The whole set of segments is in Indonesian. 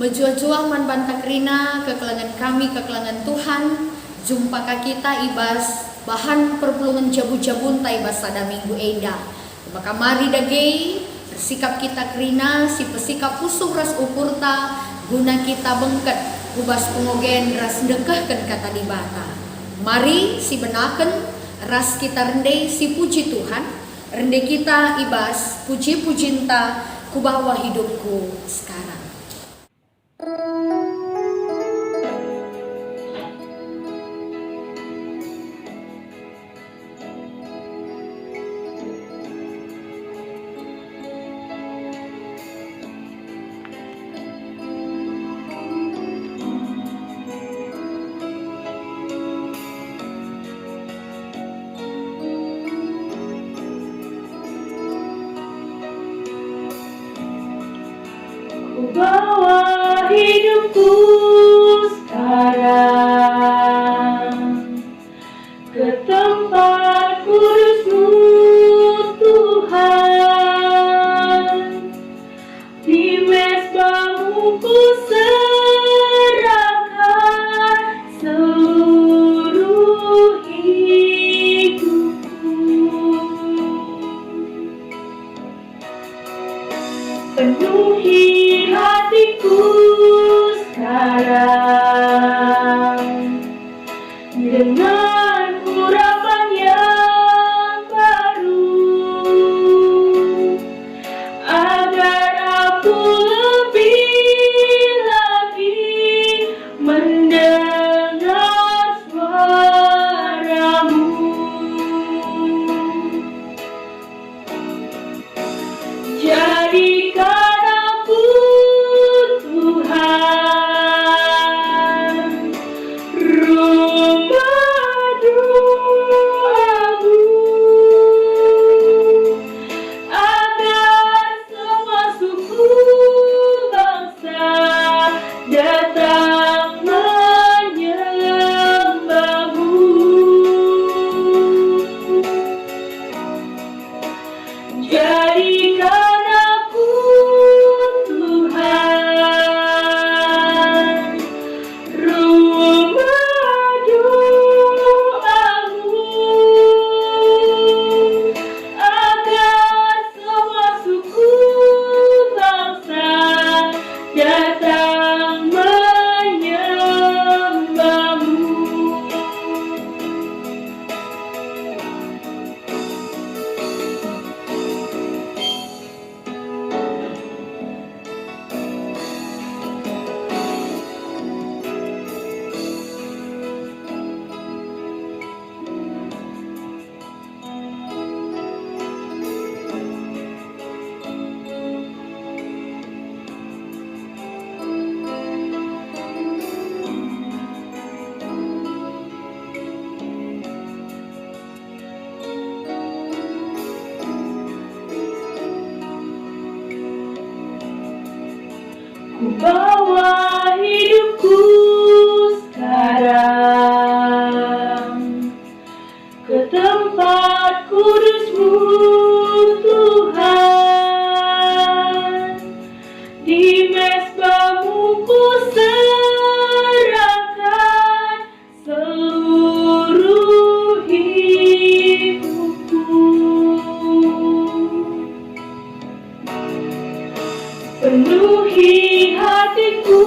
Menjual-jual man banta kerina kekelangan kami, kekelangan Tuhan. Jumpa kita ibas bahan perpulungan jabu-jabun ta ibas sada minggu enda. Maka mari dagay bersikap kita kerina si pesikap pusuk ras ukur ta guna kita bengket ubas pengogen ras dekahkan kata di bata. Mari si benaken ras kita rendai si puji Tuhan. Rendai kita ibas puji-pujinta ku bawa hidupku sekarang. Bawa hidupku sekarang ke tempat kudus-Mu Tuhan. Di mezbah-Mu ku serahkan seluruh hidupku. Penuhi hatiku sekarang dengan urapan yang baru, agar aku lebih lagi mendengar suara-Mu. Jadikan aku Tuhan rumah doa-Mu, agar semua suku bangsa datang menyembah-Mu. Jadikan aku Tuhan rumah doa-Mu, agar semua suku bangsa datang menyembah-Mu. Ku bawa hidupku sekarang ke tempat kudus-Mu Tuhan. Di mezbah-Mu ku serahkan seluruh hidupku. Penuhi hatiku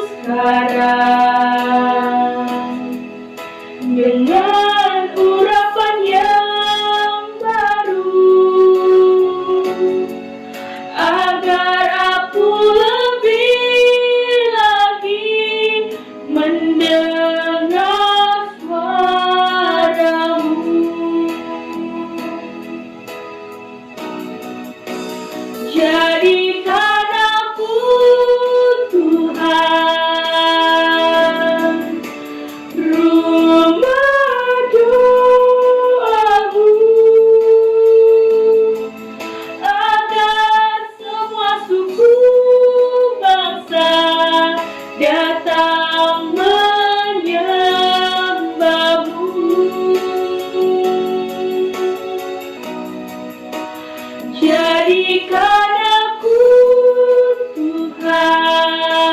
sekarang dengan urapan yang baru, agar aku lebih lagi mendengar suara-Mu. Jadikan aku Tuhan rumah doa-Mu, agar semua suku bangsa datang menyembah-Mu. Jadikan aku Tuhan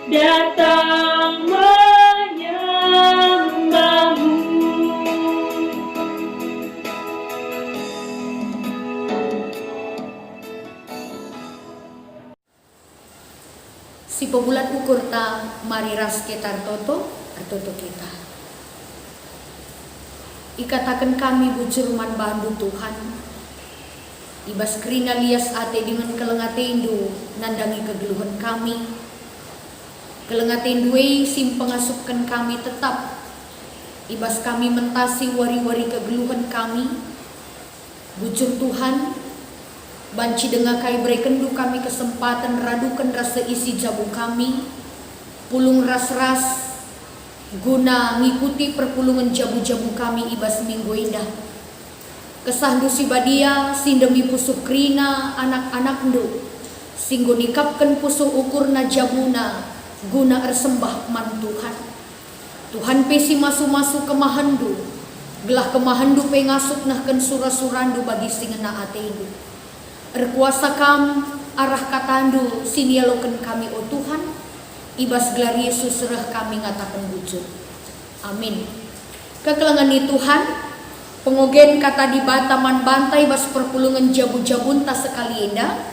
datang menyembahmu. Si pebulat ukur ta mari ras ketar toto artoto kita. Ikatakan kami bujur man bandu Tuhan. Ibas kerina lias ate dengan kelengatendu nandangi kegeluhan kami. Kelengatendu sim pengasupkan kami tetap. Ibas kami mentasi wari-wari kegeluhan kami. Bujur Tuhan, banci dengar kai berekendu kami kesempatan radukan rasa isi jabu kami. Pulung ras-ras guna ngikuti perpulungan jabu-jabu kami ibas minggu indah. Kesahdu si badia sindemi pusuh krina anak-anak ndu singgo nikapkan pusuh ukurna jabuna guna ersembah man Tuhan. Tuhan pesi masu-masu kemahandu gelah kemahandu pengasuk nahkan surah-surandu bagi singena atendu. Erkuasa kam arah katandu sinialokan kami o Tuhan. Ibas gelar Yesus serah kami ngatakan bujur. Amin. Kekelangan ni Tuhan, pengogen kata di bataman bantai bas perpulungan jabu-jabun tak sekali indah.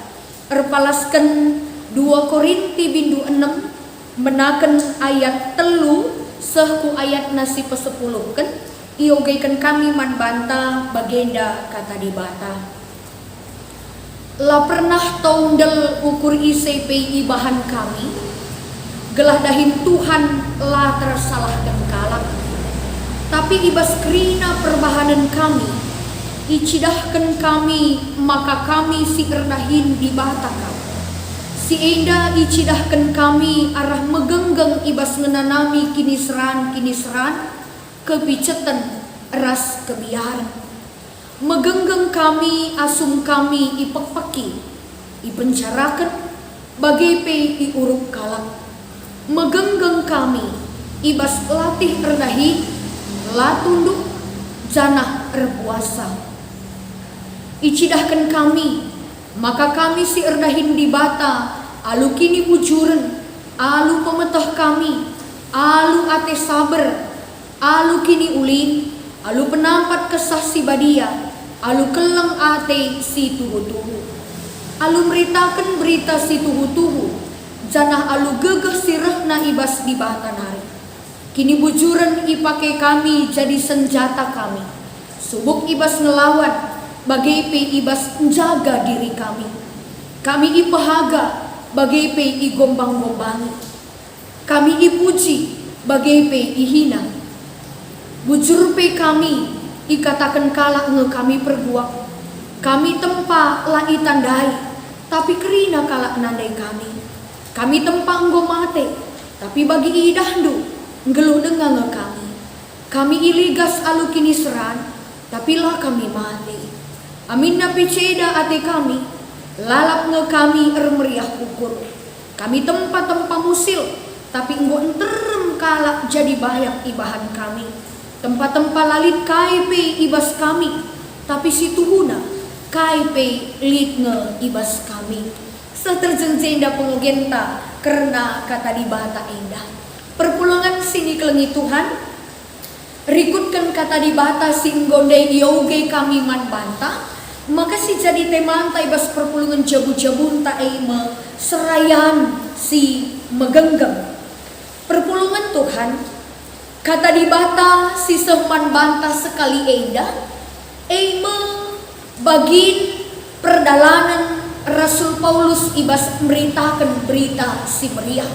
Erpalaskan 2 Korinti bindu 6 menaken ayat telu sehku ayat nasi pesepuluhkan. Iogaikan kami man banta bagenda kata di bata. La pernah taundel ukur ICPI bahan kami. Gelah dahin Tuhan lah tersalahkan kalak. Tapi ibas kerina perbahanan kami, icidahkan kami, maka kami si erdahin di batakam. Si enda icidahkan kami arah megenggeng ibas ngenanami kinisran kepicetan ras kebiaran. Megenggeng kami asum kami ipek-peki, ipencarakan bagai pe iurup kalak. Megenggeng kami ibas latih erdahi la tunduk janah erpuasa. Icidahkan kami maka kami si erdahin di bata alu kini bujuren alu pemetah kami alu ate sabar alu kini ulin alu penampat kesah si badia alu keleng ate si tuhu-tuhu alu meritakan berita si tuhu-tuhu janah alu gegeh sirehna ibas di batan hari. Kini bujuran ipake kami jadi senjata kami. Subuk ibas ngelawan, bagai pe ibas menjaga diri kami. Kami ipahaga, bagai pe igombang-gombangi. Kami ipuji, bagai pe ihina. Bujur pe kami, ikatakan kalak nge kami perguak. Kami tempa la itandai, tapi kerina kalak nandai kami. Kami tempang gomate, tapi bagi idahdu ngeluh dengar kami. Kami iligas alu kini seran, tapi lah kami mati. Amin napi ceda ate kami, lalap nge kami meriah ukur. Kami tempat-tempat musil, tapi enggo enterem kalak jadi bayak ibahan kami. Tempat-tempat lalit kaipe ibas kami, tapi si tuhuna kaipe lit nge ibas kami. Seterjeng-jenda pengugenta karena kata di bata indah. Perpulungan sini kelengi Tuhan. Rikutkan kata di bata sing gondai yoge kami man banta. Maka si jadi temantai bas perpulungan jabu-jabun ta eime serayan si megenggam. Perpulungan Tuhan. Kata di bata si seman banta sekali indah. Eime bagin perdalanan Rasul Paulus ibas meritakan berita si meriah.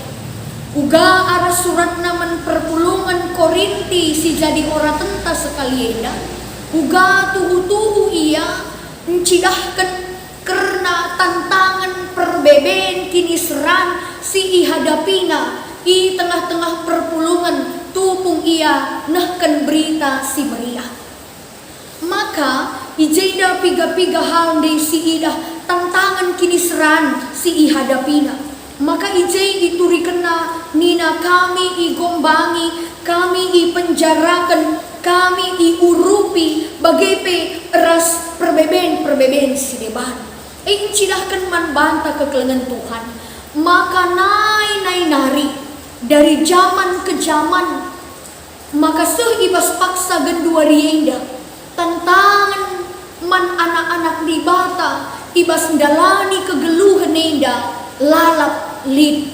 Uga arah surat naman perpulungan Korinti si jadi ora tenta sekali enda. Uga tuhu-tuhu ia mencidahkan karena tantangan perbeben kini seran si ihadapina i tengah-tengah perpulungan tupung ia nahkan berita si meriah. Maka ijeda piga-piga hal dari si idah tantangan kini seran si ihadapina. Maka ijai ituri kena nina kami igombangi, kami ipenjarakan, kami iurupi bagai pe ras perbeben si deban. Incidahkan man banta kekelengan Tuhan. Maka nai nari dari zaman ke zaman. Maka ibas paksa gendua rienda tantangan man anak-anak di bata ibas ndalani kegeluhan enda lalap lid.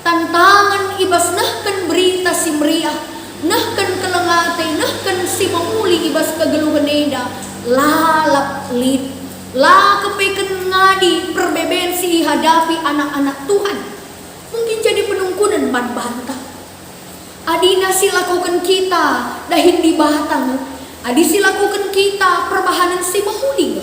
Tantangan ibas nahkan berita si meriah, nahkan kelengate, nahkan si mamuli ibas kegeluhan enda lalap lid. La kepeken ngadi perbeben si hadapi anak-anak Tuhan. Mungkin jadi penungkunan man bantah. Adina silakukan kita dahin di batang. Adi silakukan kita perbahanan si mahuli.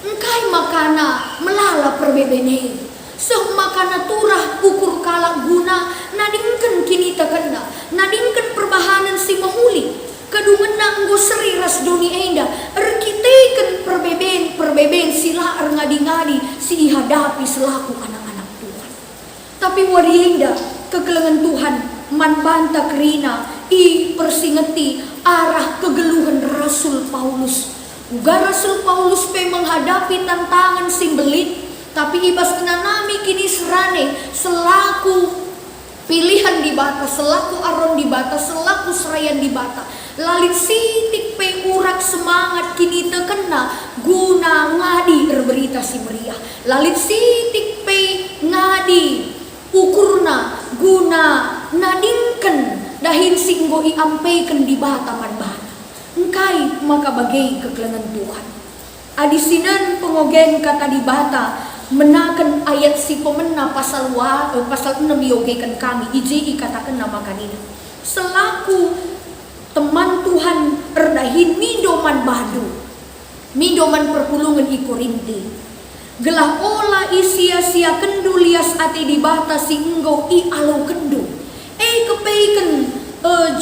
Engkai makana melala perbebene. Seh makana turah ukur kalak guna. Nadingkan kini takena. Nadingkan perbahanan si mahuli. Kadungena enggo seri ras dunia enda. Erkiteken perbeben sila ngadi-ngadi si hadapi selaku anak-anak Tuhan. Tapi warienda kekelengan Tuhan man banta kerina i persingeti arah kegeluhan Rasul Paulus. Uga Rasul Paulus pe menghadapi tantangan simbelit, tapi ibas kenanami kini serane selaku pilihan di bata, selaku aron di bata, selaku serayan di bata. Lalit sitik pe urak semangat kini tekena guna ngadi berita si meriah. Lalit sitik pe ngadi ukurna guna nadingken dahin singgo iampaikan di bata man bata. Engkai maka bagai kekelengan Tuhan. Adisinan pengogen kata di bata menakan ayat si pemena pasal 6 yogekan kami iji katakan nama kanina. Selaku teman Tuhan erdahin midoman badu, midoman perpulungan i Korinti. Gelah ola isia-sia kendu lias ati di bata si enggo i alau kendu. Kepeiken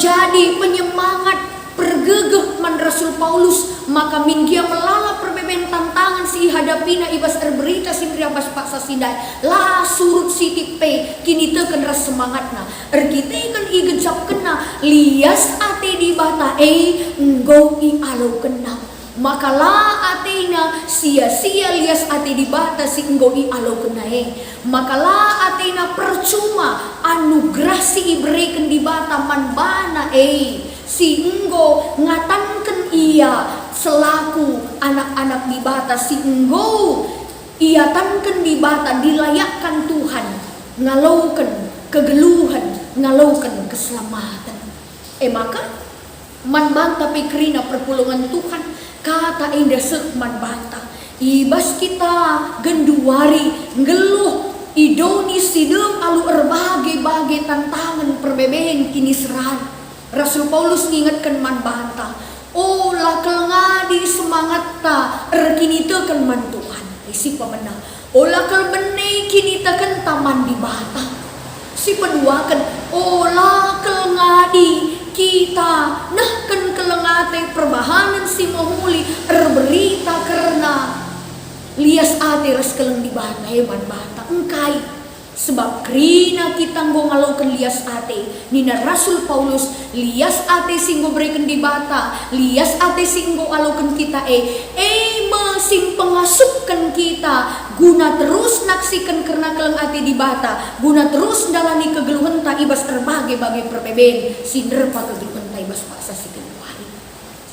jadi penyemangat pergegeh man Rasul Paulus. Maka minggia melala perbeben tantangan si hadapina ibas berita si priabas paksa sindai. La surut sitik pe kini teken ras semangatna. Erkiteiken i gejap kena lias ati di bata enggo i alau kena. Maka la atina sia-sia lias ati di bata si enggo i alau kenae. Maka la atina percuma anugerah si iberikan di bata man bana si enggo ngatanken ia selaku anak-anak di bata si enggo ia tanken di bata dilayakkan Tuhan ngalaukan kegeluhan, ngalaukan keselamatan. Maka man banta pikrina perpulungan Tuhan kata indah sekman banta ibas kita genduari ngeluh idoni sidem alu erbage-bage tantangan perbeben kini seran. Rasul Paulus ngingetkan man banta olah kelengadi semangat ta erkini teken man Tuhan si pemenang olah kelbene kini teken taman di bata si peduakan olah kelengadi kita nahkan kelengate perbahanan si mahuli berita karena lias ate ras keleng di bata heman bata engkai sebab krina kita nggo ngalaukan lias ate nina Rasul Paulus lias ate singgo berikan di bata lias ate singgo alaukan kita masing pengasupkan kita guna terus naksikan karena keleng ate di bata guna terus dalani kegeluhan ta ibas berbagai-bagai perbeben sinerpa kegeluhan ta ibas paksa si keluari.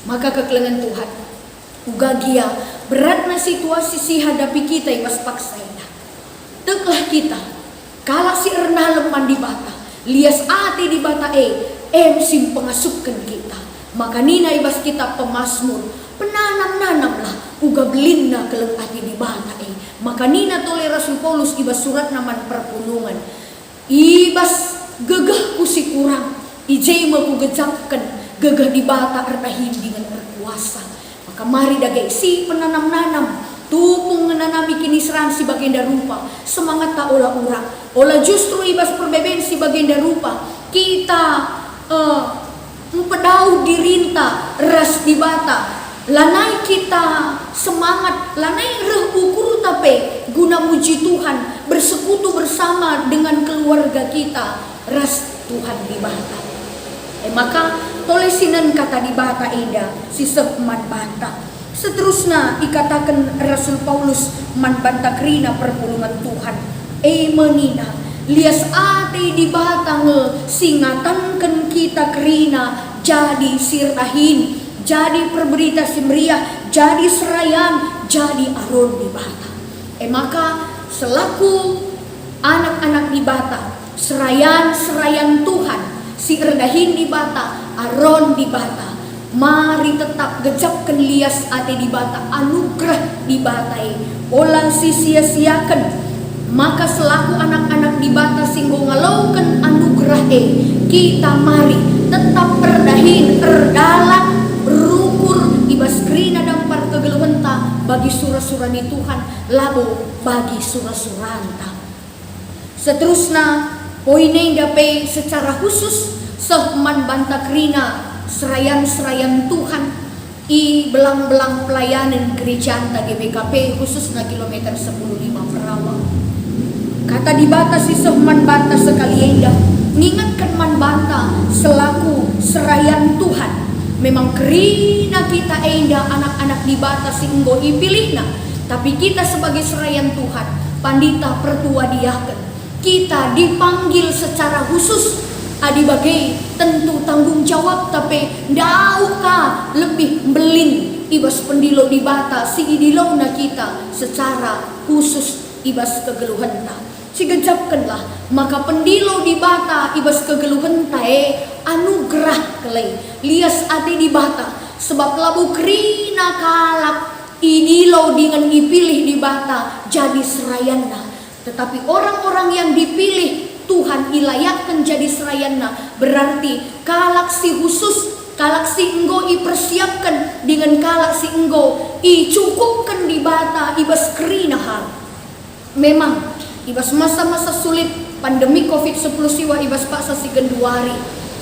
Maka kekelengan Tuhan ugagia beratna situasi si hadapi kita ibas paksa ina teklah kita kala si ernah leman di bata lias ate di bata sim pengasupkan kita. Maka nina ibas kita pemasmur penanam-nanamlah uga belinda keleng ati di bata maka nina tole Rasul Paulus ibas surat naman perpulungan ibas gegah kusi kurang ijai maku gejapkan gegah di bata ertahin dengan berkuasa. Maka mari dagay si penanam-nanam tupung menanami kini seran si bagenda rupa semangat tak olah orang olah justru ibas perbeben si bagenda rupa kita pedau dirinta ras di bata lanai kita semangat lanai reh ukur tape guna muji Tuhan bersekutu bersama dengan keluarga kita ras Tuhan di bata. Maka tolesinan kata di bata eda si man banta. Seterusnya ikatakan Rasul Paulus man banta krina perpulungan Tuhan menina lias ate di batang singatanken kita kerina jadi sirdahin, jadi perberita simriah, jadi serayan, jadi aron di bata. Maka selaku anak-anak di bata, serayan Tuhan, si erdahin di bata, aron di bata, mari tetap gejapkan lias ate di bata, anugerah di batai, olang sia-sia-siakan. Maka selaku anak-anak di bata singgo ngalaukan anugerah kita mari tetap erdahin, erdalan, berukur, ibas krina dampar kegeluhenta bagi surah-surah di Tuhan, labo bagi surah-suranta. Seterusnya poinnya dapat secara khusus sehman banta krina serayan Tuhan i belang-belang pelayanan gereja anta GBKP khususnya kilometer 10.5 Perawang. Kata di bata si sehman banta sekali endah ngingatkan man banta selaku serayan Tuhan. Memang kerina kita endah anak-anak di bata singgo ipilihna, tapi kita sebagai serayan Tuhan pandita pertua diaken kita dipanggil secara khusus adi bagai tentu tanggung jawab tapi dauka lebih belin ibas pendilo di bata si idilona kita secara khusus ibas kegeluhenta si gejapkanlah maka pendilo di bata ibas kegeluhenta anugerah kelai lias ati di bata sebab labu krina kalak idilo dengan dipilih di bata jadi serayana. Tetapi orang-orang yang dipilih Tuhan ilayakkan jadi serayana berarti kalak si khusus, kalak si enggo ipersiapkan dengan kalak si enggo icukupkan di bata ibas kerina hal. Memang ibas masa-masa sulit pandemi COVID-19 siwa ibas paksa si genduari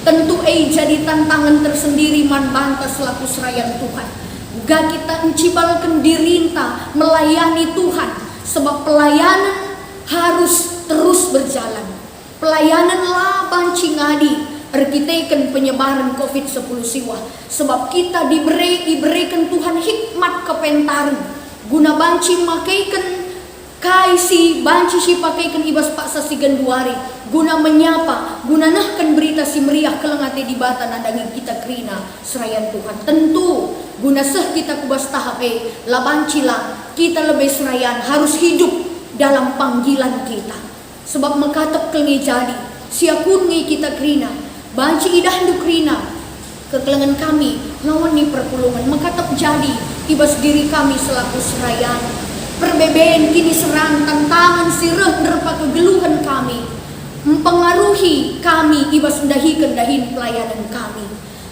tentu jadi tantangan tersendiri man banta selaku serayan Tuhan. Ga kita encibalkan dirinta melayani Tuhan sebab pelayanan harus terus berjalan. Pelayanan laban cingadi erkiteken penyebaran COVID-19 siwa sebab kita diberikan Tuhan hikmat kepentaran guna banci makaikan kaisi banci si pakaikan ibas paksa si genduari guna menyapa guna nahkan berita si meriah kelengate di bata nadangin kita kerina serayan Tuhan tentu guna seh kita kubas tahap labancila kita lebih serayan harus hidup dalam panggilan kita sebab mengkatak kelengi jadi siakungi kita kerina banci idah krina kekelengan kami lawan ni perpulungan mengkatak jadi ibas diri kami selaku serayan perbebeen kini serang tantangan sireh nerpa kegeluhan kami mempengaruhi kami ibas dahikan dahin pelayanan kami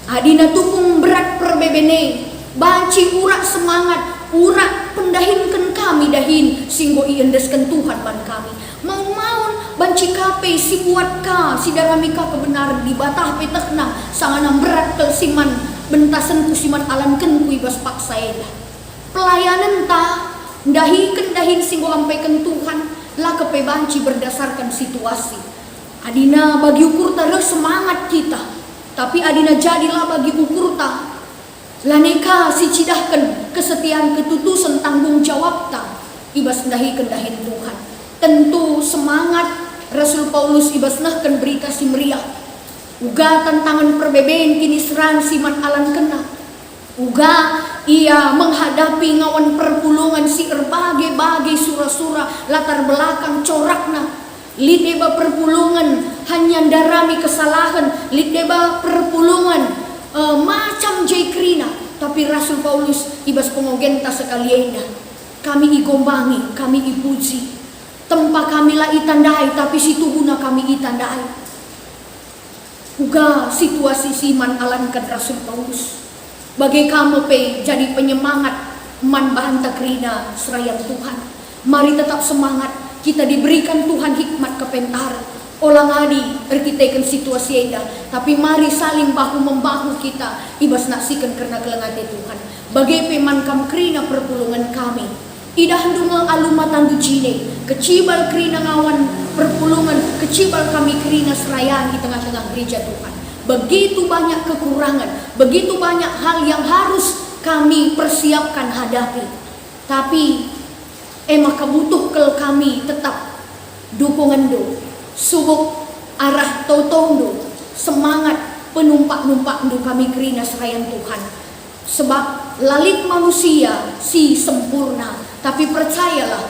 adina tukung berat perbebene banci urak semangat urak pendahinkan kami dahin singgo iendeskan Tuhan man kami mau-maun banci kape si buat ka si daramika kebenaran di batah petekna sanganam berat kel siman bentasan ku siman alanken ku ibas paksa eda pelayanan ta dahikan dahin singgo ampaikan Tuhan lah kepe banci berdasarkan situasi adina bagi ukur ta semangat kita tapi adina jadilah bagi ukur ta laneka si cidahkan kesetiaan ketutusan tanggung jawab ta ibas dahikan dahin Tuhan tentu semangat Rasul Paulus ibas nahkan berita si meriah uga tantangan perbebeen kini serang siman alan kena uga ia menghadapi ngawan perpulungan si berbagai surah-surah latar belakang corakna lideba perpulungan hanya darami kesalahan lideba perpulungan macam jaikrina tapi Rasul Paulus ibas pengogenta sekaliena kami igombangi kami ipuji tempat kami lah itandai tapi situ guna kami itandai uga situasi siman alankan Rasul Paulus bagai kamu pe jadi penyemangat man banta krina serayang Tuhan mari tetap semangat kita diberikan Tuhan hikmat kepentar olang adi erkitekan situasi eda tapi mari saling bahu membahu kita ibas naksikan karena kelengate Tuhan bagai peman kam krina perpulungan kami idah dunga alumatan ducine kecibal krina ngawan perpulungan kecibal kami krina serayan di tengah-tengah gereja Tuhan begitu banyak kekurangan begitu banyak hal yang harus kami persiapkan hadapi tapi maka butuh kel kami tetap dukungan do subuk arah tautondo semangat penumpak-numpak ndu kami kerina serayan Tuhan. Sebab lalit manusia si sempurna, tapi percayalah,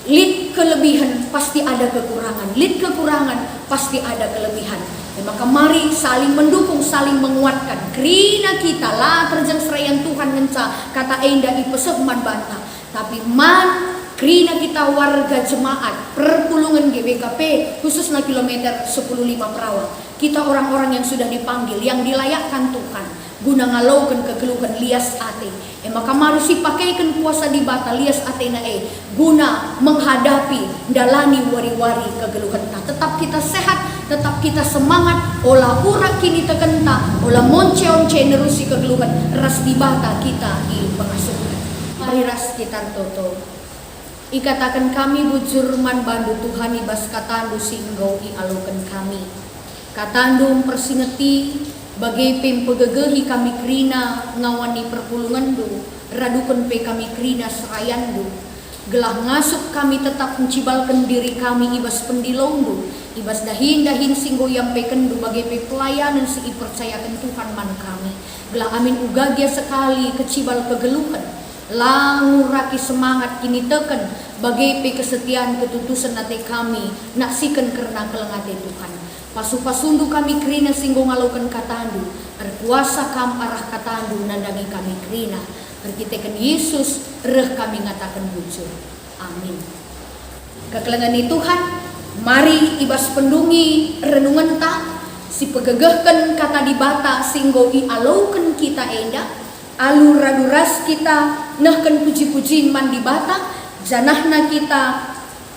lid kelebihan pasti ada kekurangan, lid kekurangan pasti ada kelebihan. Dan maka mari saling mendukung, saling menguatkan. Kerina kita lah terjang serayan Tuhan ngenca kata enda ipesep man banta. Tapi man kerina kita warga jemaat perpulungan GBKP khususnya kilometer 10.5 Perawat. Kita orang-orang yang sudah dipanggil, yang dilayakkan Tuhan guna ngalaukan kegeluhan lias ate. Maka mari si pakaikan kuasa di bata lias ate na guna menghadapi dalani wari-wari kegeluhan ta. Tetap kita sehat, tetap kita semangat, olah urak kini tekenta, olah monce-once nerusi kegeluhan ras di bata kita di pengasuhan. Mari ras kita toto. Ikatakan kami bujur man bandu Tuhan ibas katandu singgau i alukan kami. Katandu persingeti bagai pempegegehi kami kerina ngawani perpulungan du, radukan pe kami kerina serayan du. Gelah ngasuk kami tetap mencibalkan diri kami ibas pendilong du, ibas dahin singgo yang peken du bagai pe pelayanan si percayakan Tuhan man kami. Gelah amin ugagia sekali kecibal kegeluhan. Languraki semangat kini teken bagai pe kesetiaan ketutusan nate kami naksikan karena kelengate Tuhan. Pasu-pasundu kami kerina singgo ngalaukan katandu, berkuasa kam arah katandu nandangi kami kerina, berkitekan Yesus reh kami ngatakan bujur. Amin. Kekelengan Tuhan, mari ibas pendungi renungan ta, si pegegehkan kata di bata singgo i alaukan kita enda, alur raduras kita nahkan puji-pujiin man di bata, janahna kita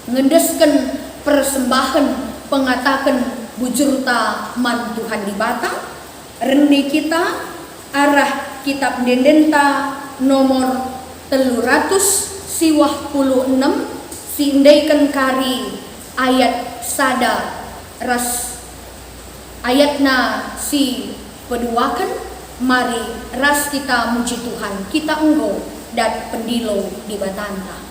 ngendeskan persembahan pengatakan bujurta man Tuhan di bata. Rendi kita arah kitab dendenta nomor 300 siwah 16 sindaikan kari ayat sada ras ayatna si peduakan. Mari ras kita muji Tuhan, kita enggo dan pendilo di batanta.